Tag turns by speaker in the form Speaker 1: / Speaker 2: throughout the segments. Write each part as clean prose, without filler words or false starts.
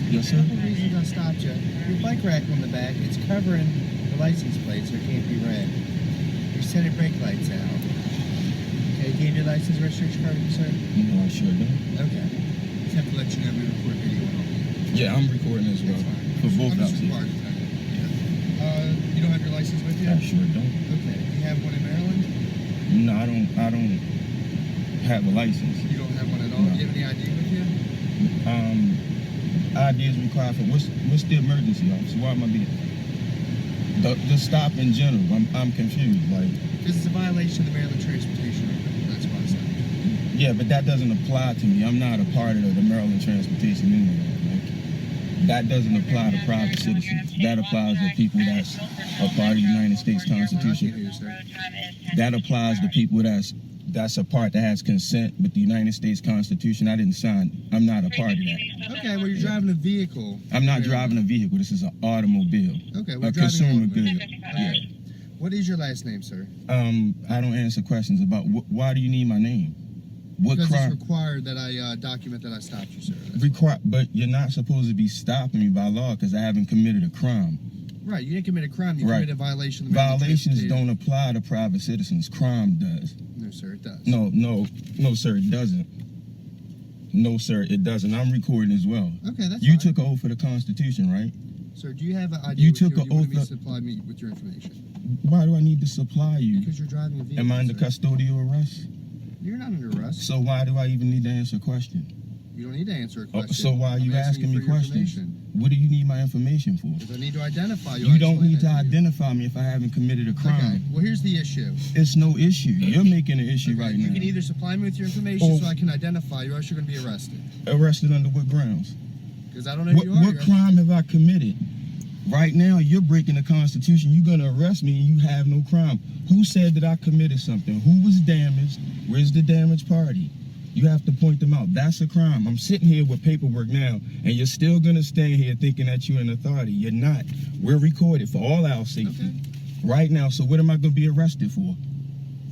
Speaker 1: Yes, sir.
Speaker 2: A couple reasons I stopped you. Your bike rack on the back, it's covering the license plate so it can't be read. Your center brake light's out. Okay, gave your license registration card, sir?
Speaker 1: No, I sure don't.
Speaker 2: Okay. Just have to let you know we record video and all.
Speaker 1: Yeah, I'm recording as well. For both
Speaker 2: I'm just
Speaker 1: houses.
Speaker 2: required to tell you. You don't have your license with you?
Speaker 1: I sure don't.
Speaker 2: Okay. Do you have one in Maryland?
Speaker 1: No, I don't have a license.
Speaker 2: You don't have one at all?
Speaker 1: No.
Speaker 2: Do you have any ID with you?
Speaker 1: ID is required for what's the emergency, officer? Why am I being the stop in general? I'm confused. Like,
Speaker 2: This is a violation of the Maryland Transportation Ordinance. That's why I stopped.
Speaker 1: yeah, but that doesn't apply to me. I'm not a part of the Maryland Transportation Union. Like, that doesn't apply to private citizens. That applies to people that's a part of the United States Constitution. That applies to people that's a part that has consent with the United States Constitution. I didn't sign. I'm not a part of that.
Speaker 2: Okay, well, you're driving a vehicle.
Speaker 1: I'm not driving a vehicle. This is an automobile.
Speaker 2: Okay, we're
Speaker 1: A
Speaker 2: driving
Speaker 1: consumer
Speaker 2: an
Speaker 1: good.
Speaker 2: automobile.
Speaker 1: Yeah.
Speaker 2: What is your last name, sir?
Speaker 1: I don't answer questions about why do you need my name? What
Speaker 2: Because
Speaker 1: crime?
Speaker 2: it's required that I document that I stopped you, sir.
Speaker 1: But you're not supposed to be stopping me by law because I haven't committed a crime.
Speaker 2: Right, you didn't commit a crime. You
Speaker 1: Right.
Speaker 2: committed a violation of the Maryland
Speaker 1: Violations
Speaker 2: Transportation.
Speaker 1: don't apply to private citizens. Crime does.
Speaker 2: No, sir, it does.
Speaker 1: No, sir, it doesn't. No, sir, it doesn't. I'm recording as well.
Speaker 2: Okay, that's
Speaker 1: You
Speaker 2: fine.
Speaker 1: took an oath for the Constitution, right?
Speaker 2: Sir, do you have an ID
Speaker 1: You
Speaker 2: with
Speaker 1: took
Speaker 2: you, or
Speaker 1: an
Speaker 2: you want
Speaker 1: oath
Speaker 2: me to
Speaker 1: of-
Speaker 2: supply me with your information?
Speaker 1: Why do I need to supply you?
Speaker 2: Because you're driving a vehicle,
Speaker 1: Am I under
Speaker 2: sir.
Speaker 1: custodial arrest?
Speaker 2: You're not under arrest.
Speaker 1: So why do I even need to answer a question?
Speaker 2: You don't need to answer a question.
Speaker 1: So why are you
Speaker 2: I'm
Speaker 1: asking me
Speaker 2: for your
Speaker 1: questions?
Speaker 2: information.
Speaker 1: What do you need my information for?
Speaker 2: Because I need to identify you.
Speaker 1: You
Speaker 2: I
Speaker 1: don't
Speaker 2: explained
Speaker 1: need to
Speaker 2: that you.
Speaker 1: identify me if I haven't committed a crime.
Speaker 2: Okay, well, here's the issue.
Speaker 1: It's no issue. You're making an issue
Speaker 2: Okay,
Speaker 1: right
Speaker 2: you
Speaker 1: now.
Speaker 2: can either supply me with your information
Speaker 1: Or-
Speaker 2: so I can identify you, or else you're going to be arrested.
Speaker 1: Arrested under what grounds?
Speaker 2: Because I don't know who
Speaker 1: What,
Speaker 2: you are.
Speaker 1: what crime have I committed? Right now, you're breaking the Constitution. You're going to arrest me and you have no crime. Who said that I committed something? Who was damaged? Where's the damaged party? You have to point them out. That's a crime. I'm sitting here with paperwork now, and you're still going to stand here thinking that you're an authority. You're not. We're recorded for all our safety.
Speaker 2: Okay.
Speaker 1: Right now, so what am I going to be arrested for?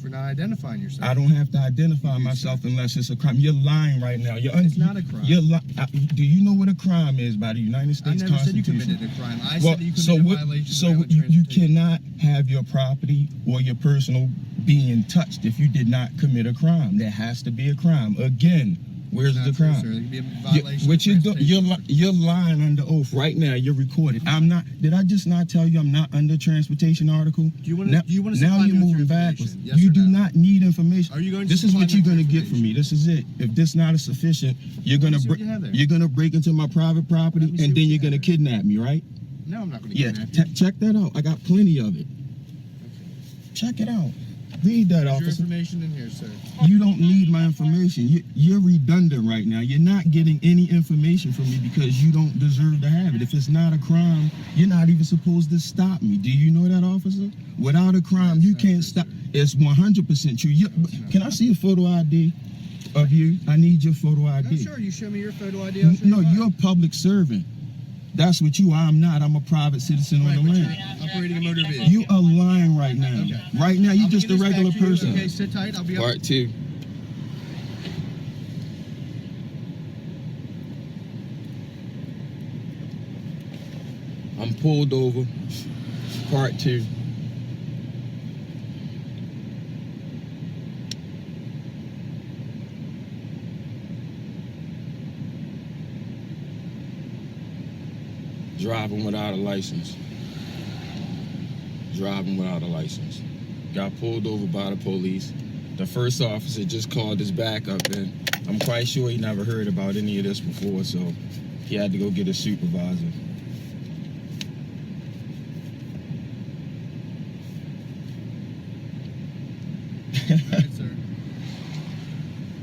Speaker 2: For not identifying yourself.
Speaker 1: I don't have to identify
Speaker 2: You do,
Speaker 1: myself unless it's a crime. You're lying right now.
Speaker 2: It's not a crime.
Speaker 1: Do you know what a crime is by the United
Speaker 2: I
Speaker 1: States
Speaker 2: never said you
Speaker 1: Constitution?
Speaker 2: committed a crime. I
Speaker 1: Well,
Speaker 2: said that you
Speaker 1: so
Speaker 2: committed
Speaker 1: what?
Speaker 2: a violation
Speaker 1: So
Speaker 2: of Maryland
Speaker 1: you
Speaker 2: Transportation.
Speaker 1: cannot have your property or your personal being touched if you did not commit a crime. There has to be a crime. Again, where's
Speaker 2: It's
Speaker 1: the
Speaker 2: not true,
Speaker 1: crime?
Speaker 2: sir. There could be a violation
Speaker 1: What
Speaker 2: of
Speaker 1: you're doing?
Speaker 2: transportation.
Speaker 1: You're lying under oath right now. You're recorded. I'm not. Did I just not tell you I'm not under transportation article?
Speaker 2: Do you want
Speaker 1: Now,
Speaker 2: to
Speaker 1: now
Speaker 2: supply
Speaker 1: you're
Speaker 2: me with your
Speaker 1: moving
Speaker 2: information?
Speaker 1: backwards.
Speaker 2: Yes
Speaker 1: You
Speaker 2: or
Speaker 1: do
Speaker 2: no?
Speaker 1: not need information.
Speaker 2: Are you going to
Speaker 1: This is
Speaker 2: supply
Speaker 1: what
Speaker 2: me
Speaker 1: you're
Speaker 2: with
Speaker 1: going
Speaker 2: your
Speaker 1: to get from me. This is it. If this not a sufficient, you're going
Speaker 2: Let me
Speaker 1: to
Speaker 2: see what you have there.
Speaker 1: you're going to break into my private property
Speaker 2: Let me see
Speaker 1: and
Speaker 2: what
Speaker 1: then
Speaker 2: you
Speaker 1: you're going to
Speaker 2: have there.
Speaker 1: kidnap me, right?
Speaker 2: No, I'm not going to
Speaker 1: Yeah.
Speaker 2: kidnap you.
Speaker 1: Check that out. I got plenty of it. Check it out. Read that,
Speaker 2: Is your
Speaker 1: officer.
Speaker 2: information in here, sir?
Speaker 1: You don't need my information. You're redundant right now. You're not getting any information from me because you don't deserve to have it. If it's not a crime, you're not even supposed to stop me. Do you know that, officer? Without a crime,
Speaker 2: That's
Speaker 1: you
Speaker 2: not
Speaker 1: can't
Speaker 2: true,
Speaker 1: stop.
Speaker 2: sir.
Speaker 1: It's 100% true. Can I see a photo ID of you? I need your photo
Speaker 2: No,
Speaker 1: ID.
Speaker 2: sure. You show me your photo ID. I'll show
Speaker 1: No,
Speaker 2: you mine.
Speaker 1: you're a public servant. That's what you are. I'm not. I'm a private citizen
Speaker 2: Right,
Speaker 1: on the
Speaker 2: but
Speaker 1: land.
Speaker 2: you're operating a motor vehicle.
Speaker 1: You are lying right now.
Speaker 2: Okay.
Speaker 1: Right now, you're
Speaker 2: I'll
Speaker 1: just
Speaker 2: give
Speaker 1: a
Speaker 2: this back
Speaker 1: regular
Speaker 2: to you.
Speaker 1: person.
Speaker 2: Okay, sit tight. I'll be up.
Speaker 1: Part 2. I'm pulled over. Part 2. Driving without a license. Driving without a license. Got pulled over by the police. The first officer just called his backup, and I'm quite sure he never heard about any of this before, so he had to go get a supervisor.
Speaker 2: All right, sir.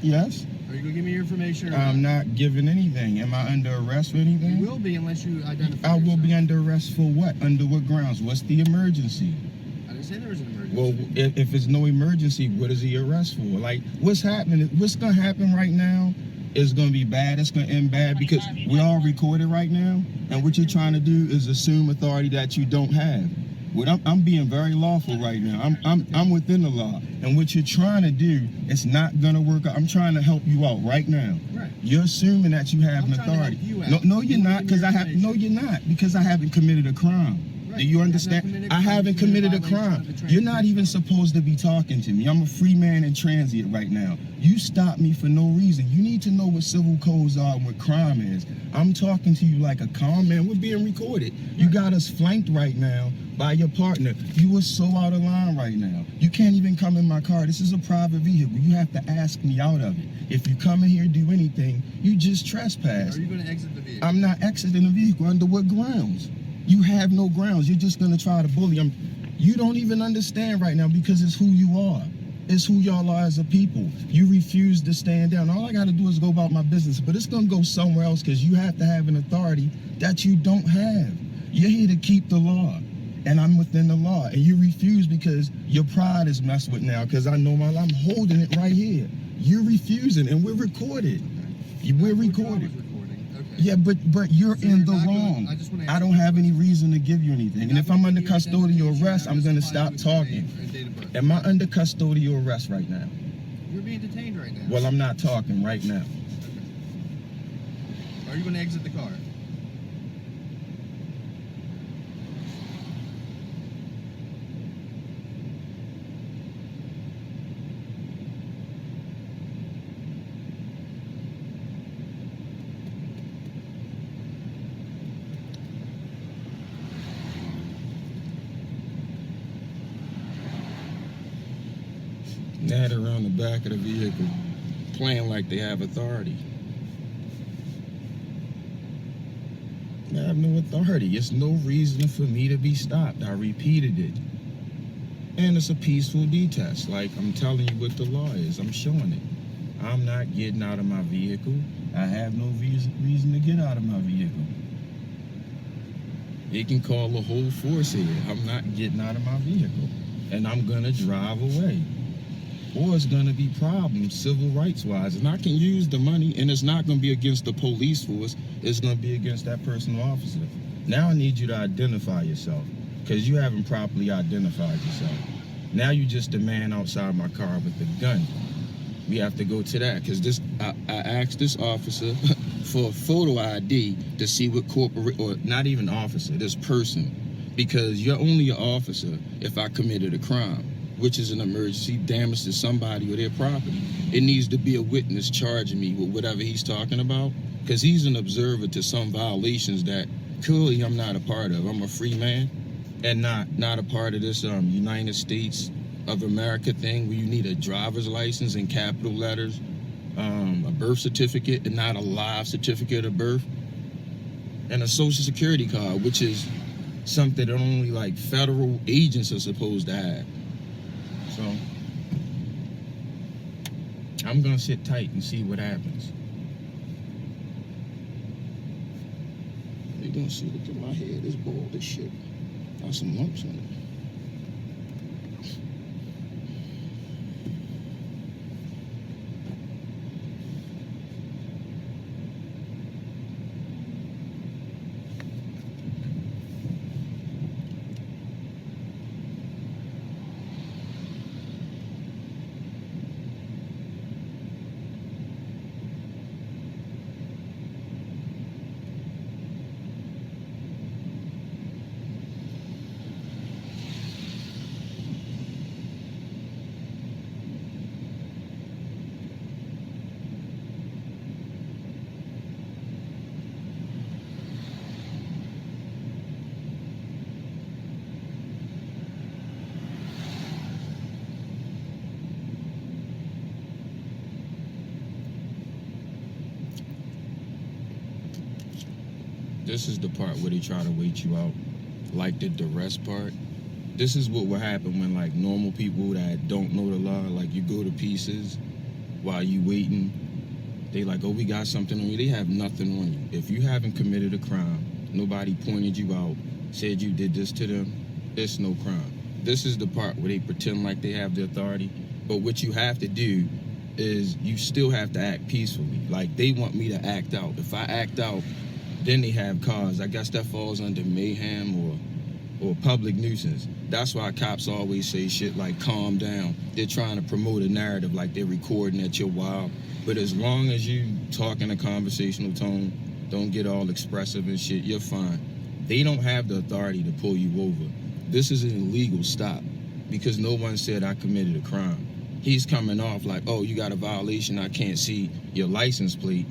Speaker 1: Yes?
Speaker 2: Are you going to give me your information or
Speaker 1: I'm not giving anything. Am I under arrest for anything?
Speaker 2: You will be unless you identify
Speaker 1: I will be
Speaker 2: yourself.
Speaker 1: under arrest for what? Under what grounds? What's the emergency?
Speaker 2: I didn't say there was an emergency.
Speaker 1: Well, if there's no emergency, what is the arrest for? Like, what's happening? What's going to happen right now is going to be bad. It's going to end bad because we all recorded right now. And what you're trying to do is assume authority that you don't have. What I'm being very lawful right now. I'm within the law, and what you're trying to do, it's not gonna work out. I'm trying to help you out right now.
Speaker 2: Right.
Speaker 1: You're assuming that you have
Speaker 2: I'm
Speaker 1: an
Speaker 2: trying to help
Speaker 1: authority.
Speaker 2: you out.
Speaker 1: No, you're
Speaker 2: You
Speaker 1: not,
Speaker 2: and
Speaker 1: because
Speaker 2: your
Speaker 1: I have. No,
Speaker 2: information.
Speaker 1: you're not, because I haven't committed a crime.
Speaker 2: Right.
Speaker 1: Do you
Speaker 2: have not
Speaker 1: understand?
Speaker 2: committed a
Speaker 1: I
Speaker 2: crime.
Speaker 1: haven't
Speaker 2: You committed
Speaker 1: committed a
Speaker 2: violation
Speaker 1: crime.
Speaker 2: of the
Speaker 1: You're not
Speaker 2: transit
Speaker 1: even
Speaker 2: law.
Speaker 1: supposed to be talking to me. I'm a free man in transit right now. You stopped me for no reason. You need to know what civil codes are and what crime is. I'm talking to you like a calm man. We're being recorded. You got us flanked right now by your partner. You are so out of line right now. You can't even come in my car. This is a private vehicle. You have to ask me out of it. If you come in here and do anything, you just trespass.
Speaker 2: Are you going to exit the vehicle?
Speaker 1: I'm not exiting the vehicle. Under what grounds? You have no grounds. You're just gonna try to bully them. You don't even understand right now because it's who you are. It's who y'all are as a people. You refuse to stand down. All I gotta do is go about my business, but it's gonna go somewhere else because you have to have an authority that you don't have. You're here to keep the law, and I'm within the law, and you refuse because your pride is messed with now because I know I'm holding it right here. You're refusing, and we're recorded. We're recorded.
Speaker 2: Okay.
Speaker 1: Yeah, but you're
Speaker 2: So
Speaker 1: in
Speaker 2: you're
Speaker 1: the
Speaker 2: not gonna-
Speaker 1: wrong.
Speaker 2: I just wanna
Speaker 1: I
Speaker 2: ask
Speaker 1: don't
Speaker 2: you a
Speaker 1: have any
Speaker 2: question.
Speaker 1: reason to give you anything. And
Speaker 2: You're
Speaker 1: if
Speaker 2: not
Speaker 1: I'm
Speaker 2: gonna
Speaker 1: under
Speaker 2: give your
Speaker 1: custodial
Speaker 2: identification,
Speaker 1: arrest, I'm
Speaker 2: just
Speaker 1: gonna
Speaker 2: supply
Speaker 1: stop
Speaker 2: with your
Speaker 1: talking.
Speaker 2: name and date of birth.
Speaker 1: Am I under custodial arrest right now?
Speaker 2: You're being detained right now.
Speaker 1: Well, I'm not talking right now.
Speaker 2: Are you going to exit the car?
Speaker 1: Now they're on the back of the vehicle, playing like they have authority. I have no authority. It's no reason for me to be stopped. I repeated it. And it's a peaceful detest. Like, I'm telling you what the law is. I'm showing it. I'm not getting out of my vehicle. I have no reason to get out of my vehicle. They can call the whole force here. I'm not getting out of my vehicle. And I'm gonna drive away. Or it's gonna be problems civil rights wise. And I can use the money, and it's not gonna be against the police force. It's gonna be against that personal officer. Now I need you to identify yourself, because you haven't properly identified yourself. Now you just a man outside my car with a gun. We have to go to that, because I asked this officer for a photo ID to see what corporate, or not even officer, this person, because you're only an officer if I committed a crime, which is an emergency, damage to somebody or their property. It needs to be a witness charging me with whatever he's talking about, because he's an observer to some violations that clearly I'm not a part of. I'm a free man and not a part of this United States of America thing where you need a driver's license in capital letters, a birth certificate and not a live certificate of birth, and a social security card, which is something that only like federal agents are supposed to have. So I'm gonna sit tight and see what happens. You gonna see, look at my head, it's bald as shit. Got some lumps on it. This is the part where they try to wait you out, like the duress part. This is what will happen when like normal people that don't know the law, like you go to pieces while you waiting. They like, oh, we got something on you. They have nothing on you. If you haven't committed a crime, nobody pointed you out, said you did this to them, it's no crime. This is the part where they pretend like they have the authority, but what you have to do is you still have to act peacefully. Like they want me to act out. If I act out, then they have cause. I guess that falls under mayhem or or public nuisance. That's why cops always say shit like calm down. They're trying to promote a narrative like they're recording at your wild. But as long as you talk in a conversational tone, don't get all expressive and shit, you're fine. They don't have the authority to pull you over. This is an illegal stop because no one said I committed a crime. He's coming off like, oh, you got a violation, I can't see your license plate.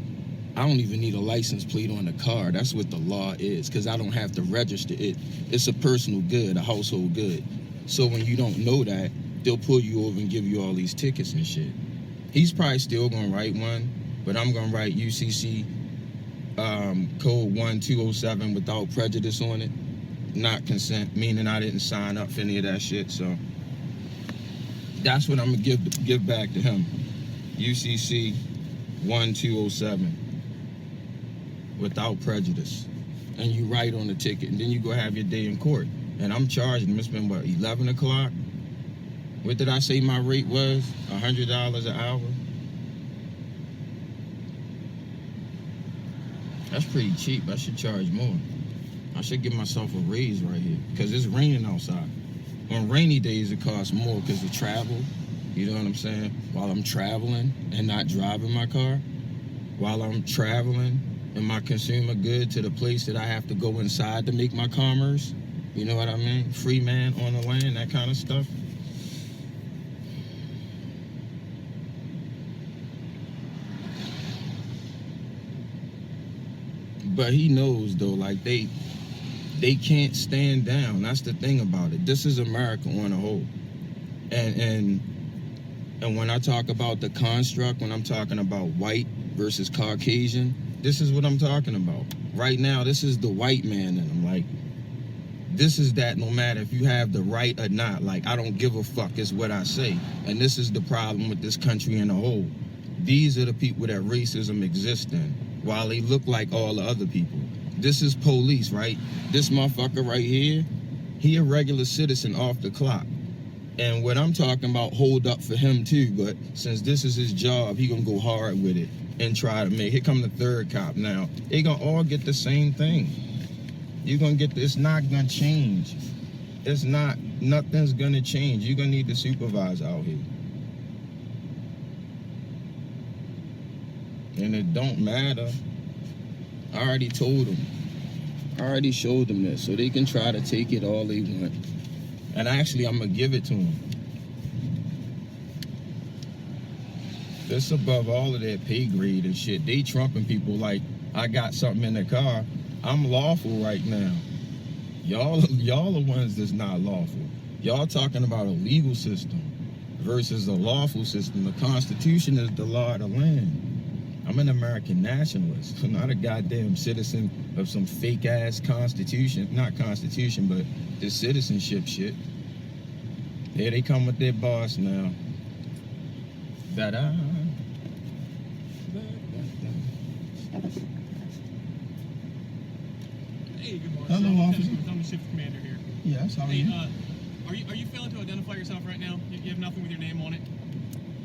Speaker 1: I don't even need a license plate on the car. That's what the law is, because I don't have to register it. It's a personal good, a household good. So when you don't know that, they'll pull you over and give you all these tickets and shit. He's probably still gonna write one, but I'm gonna write UCC code 1207 without prejudice on it. Not consent, meaning I didn't sign up for any of that shit. So that's what I'm gonna give back to him. UCC 1207 without prejudice. And you write on the ticket, and then you go have your day in court. And I'm charging him. It's been what, 11 o'clock? What did I say my rate was? $100 an hour? That's pretty cheap. I should charge more. I should give myself a raise right here, because it's raining outside. On rainy days, it costs more because of travel. You know what I'm saying? While I'm traveling and not driving my car, while I'm traveling in my consumer good to the place that I have to go inside to make my commerce. You know what I mean? Free man on the land, that kind of stuff. But he knows though, like they can't stand down. That's the thing about it. This is America on a whole. And when I talk about the construct, when I'm talking about white versus Caucasian, this is what I'm talking about. Right now, this is the white man in them. Like, this is that no matter if you have the right or not. Like, I don't give a fuck is what I say. And this is the problem with this country in a whole. These are the people that racism exists in, while they look like all the other people. This is police, right? This motherfucker right here, he a regular citizen off the clock. And what I'm talking about, hold up for him too, but since this is his job, he gonna go hard with it and try to make, here come the third cop now. They gonna all get the same thing. You're gonna get, it's not gonna change. It's not, nothing's gonna change. You're gonna need the supervisor out here. And it don't matter. I already told them. I already showed them this, so they can try to take it all they want. And actually, I'm gonna give it to them. This above all of their pay grade and shit. They trumping people like, I got something in the car. I'm lawful right now. Y'all the ones that's not lawful. Y'all talking about a legal system versus a lawful system. The Constitution is the law of the land. I'm an American nationalist. I'm not a goddamn citizen of some fake ass constitution. Not constitution, but this citizenship shit. Here they come with their boss now. Da-da.
Speaker 3: Hey, good morning.
Speaker 1: Hello,
Speaker 3: sir.
Speaker 1: officer.
Speaker 3: I'm the shift commander here.
Speaker 1: Yes, how are
Speaker 3: Hey,
Speaker 1: you?
Speaker 3: are you failing to identify yourself right now? You have nothing with your name on it?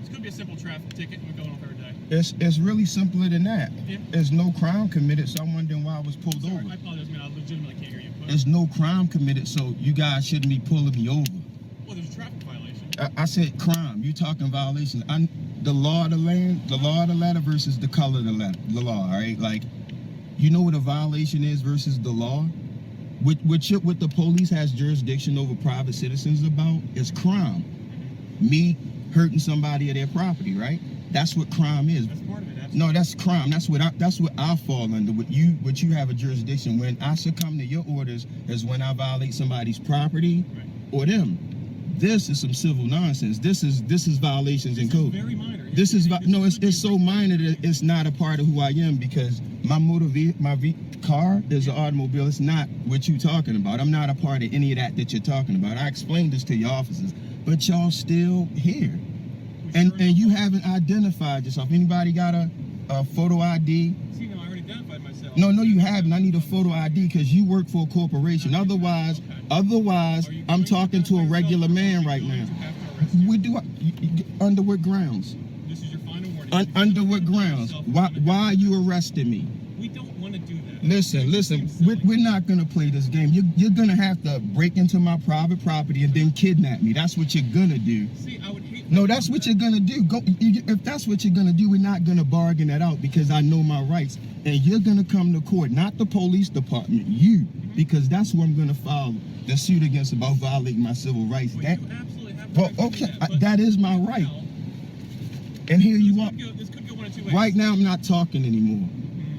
Speaker 3: This could be a simple traffic ticket and we're going on third day.
Speaker 1: It's really simpler than that.
Speaker 3: Yeah.
Speaker 1: There's no crime committed, so I'm wondering why I was pulled
Speaker 3: Sorry,
Speaker 1: over.
Speaker 3: I apologize, man. I legitimately can't hear you. But,
Speaker 1: There's no crime committed, so you guys shouldn't be pulling me over.
Speaker 3: well, there's a traffic violation.
Speaker 1: I said crime. You talking violation. The law of the land, the law of the letter versus the color of the law, all right? Like, you know what a violation is versus the law? What the police has jurisdiction over private citizens about is crime. Me hurting somebody at their property, right? That's what crime is.
Speaker 3: That's part of it. Absolutely.
Speaker 1: No, that's crime. That's what I fall under. What you have a jurisdiction. When I succumb to your orders is when I violate somebody's property or them. This is some civil nonsense. This is violations in code.
Speaker 3: Very minor.
Speaker 1: It's so minor that it's not a part of who I am, because my car is an automobile. It's not what you talking about. I'm not a part of any of that you're talking about. I explained this to your officers, but y'all still here. And you haven't identified yourself. Anybody got a photo ID?
Speaker 3: See, no, I already identified myself.
Speaker 1: No, you haven't. I need a photo ID because you work for a corporation. Otherwise, I'm talking to a regular man right now. Under what grounds?
Speaker 3: This is your final warning.
Speaker 1: Under what grounds? Why are you arresting me?
Speaker 3: We don't want to do that.
Speaker 1: Listen. We're not gonna play this game. You're gonna have to break into my private property and then kidnap me. That's what you're gonna do.
Speaker 3: See, I would hate.
Speaker 1: No, that's what you're gonna do. If that's what you're gonna do, we're not gonna bargain that out because I know my rights. And you're gonna come to court, not the police department, you, because that's who I'm gonna file the suit against about violating my civil rights.
Speaker 3: Well,
Speaker 1: That,
Speaker 3: you absolutely have
Speaker 1: well,
Speaker 3: to do
Speaker 1: okay,
Speaker 3: but
Speaker 1: that is my right.
Speaker 3: now,
Speaker 1: And here you
Speaker 3: this
Speaker 1: are.
Speaker 3: could go one of two ways.
Speaker 1: Right now, I'm not talking anymore.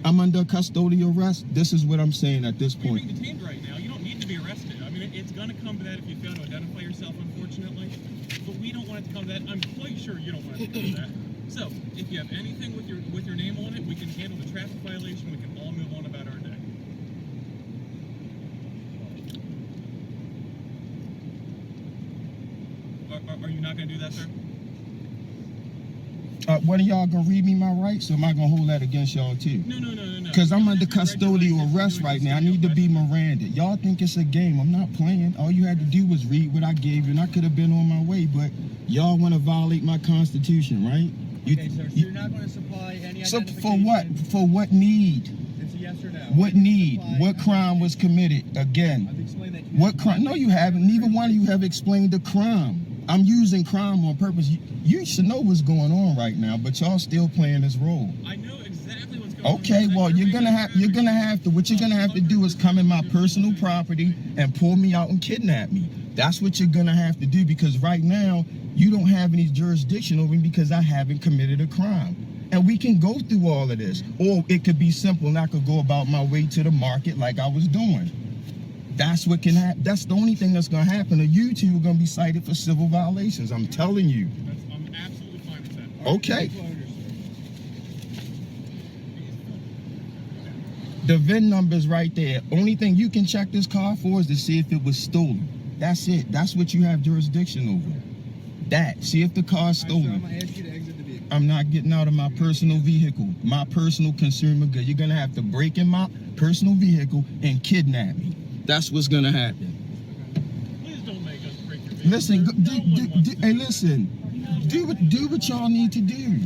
Speaker 1: I'm under custodial arrest. This is what I'm saying at this
Speaker 3: You're
Speaker 1: point.
Speaker 3: being detained right now. You don't need to be arrested. I mean, it's going to come to that if you fail to identify yourself, unfortunately. But we don't want it to come to that. I'm quite sure you don't want it to come to that. So, if you have anything with your name on it, we can handle the traffic violation. We can all move on about our day. Are you not going to do that, sir?
Speaker 1: One of y'all gonna read me my rights, or am I gonna hold that against y'all too?
Speaker 3: No.
Speaker 1: Because I'm under
Speaker 3: You're
Speaker 1: custodial arrest right now. I need to be Miranda. Y'all think it's a game. I'm not playing. All you had to do was read what I gave you, and I could have been on my way, but y'all want to violate my constitution, right?
Speaker 2: Okay, sir, so you're not going to supply any
Speaker 1: So
Speaker 2: identification?
Speaker 1: for what? For what need?
Speaker 2: It's a yes or no.
Speaker 1: What need?
Speaker 2: Supply
Speaker 1: What crime was committed? Again,
Speaker 2: I've explained that.
Speaker 1: what crime? No, you haven't. Neither one of you have explained the crime. I'm using crime on purpose. You should know what's going on right now, but y'all still playing this role.
Speaker 3: I know exactly what's going on.
Speaker 1: Okay, well, you're gonna have to. What you're gonna have to do is come in my personal property and pull me out and kidnap me. That's what you're gonna have to do, because right now you don't have any jurisdiction over me because I haven't committed a crime. And we can go through all of this, or it could be simple, and I could go about my way to the market like I was doing. That's what can happen. That's the only thing that's gonna happen. Or you two are gonna be cited for civil violations. I'm telling you.
Speaker 3: I'm absolutely fine with that.
Speaker 1: Okay.
Speaker 2: Vehicle owner, sir.
Speaker 1: The VIN number's right there. Only thing you can check this car for is to see if it was stolen. That's it. That's what you have jurisdiction over. That. See if the car's
Speaker 2: All right, sir, I'm
Speaker 1: stolen.
Speaker 2: going to ask you to exit the vehicle.
Speaker 1: I'm not getting out of my personal vehicle, my personal consumer good. You're gonna have to break in my personal vehicle and kidnap me. That's what's gonna happen.
Speaker 3: Please don't make us break your vehicle.
Speaker 1: Listen,
Speaker 3: sir. No one wants to
Speaker 1: hey, listen. Do what y'all need to do.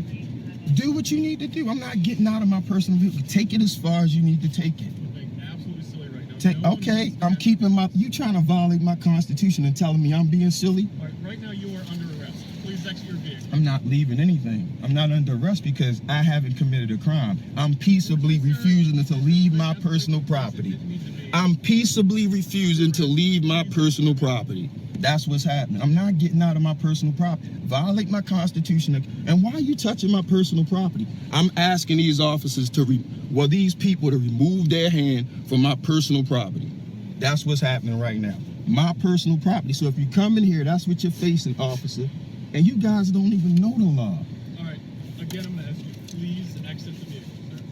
Speaker 1: Do what you need to do. I'm not getting out of my personal vehicle. Take it as far as you need to take it.
Speaker 3: You're being absolutely silly right now. No one
Speaker 1: Okay,
Speaker 3: wants to
Speaker 1: I'm
Speaker 3: have-
Speaker 1: keeping my. You trying to violate my constitution and telling me I'm being silly?
Speaker 3: All right now you are under arrest. Please exit your vehicle.
Speaker 1: I'm not leaving anything. I'm not under arrest because I haven't committed a crime. I'm peaceably refusing to leave my personal property. I'm peaceably refusing to leave my personal property. That's what's happening. I'm not getting out of my personal property. Violate my constitution. And why are you touching my personal property? I'm asking these officers these people to remove their hand from my personal property. That's what's happening right now. My personal property. So if you come in here, that's what you're facing, officer. And you guys don't even know the law.
Speaker 3: All right. Again, I'm going to ask you, please exit the vehicle, sir.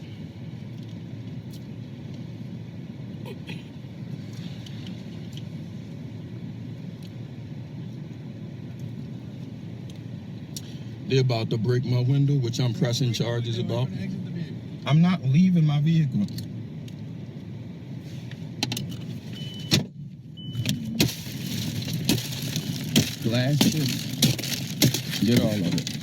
Speaker 1: They're about to break my window, which I'm pressing charges
Speaker 2: I'm
Speaker 1: about.
Speaker 2: going to exit the vehicle.
Speaker 1: I'm not leaving my vehicle. Glass chips. Get all of it.